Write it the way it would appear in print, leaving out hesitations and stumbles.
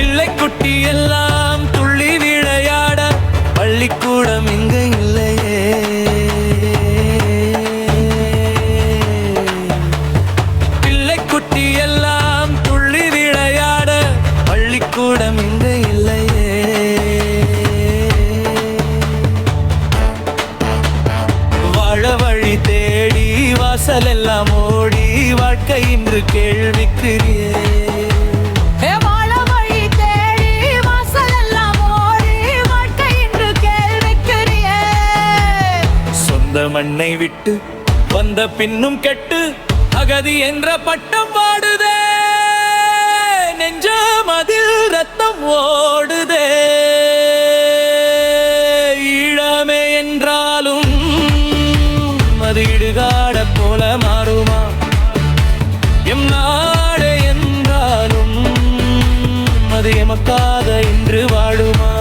பிள்ளை குட்டி எல்லாம் துள்ளி விளையாட பள்ளிக்கூடம் இங்கு இல்லையே. பிள்ளை குட்டி எல்லாம் துள்ளி விளையாட பள்ளிக்கூடம் இங்கு இல்லையே. வாழ வழி தேடி வாசல் எல்லாம் ஓடி வாழ்க்கை இன்று கேள்விக்குரியே. மண்ணை விட்டு வந்த பின்னும் கெட்டு அகதி என்ற பட்டம் வாடுதே. நெஞ்சம் அதில் ரத்தம் ஓடுதே. ஈழமே என்றாலும் அது இடுகாட போல மாறுமா? எம் நாடு என்றாலும் அது எமக்காக இன்று வாழுமா?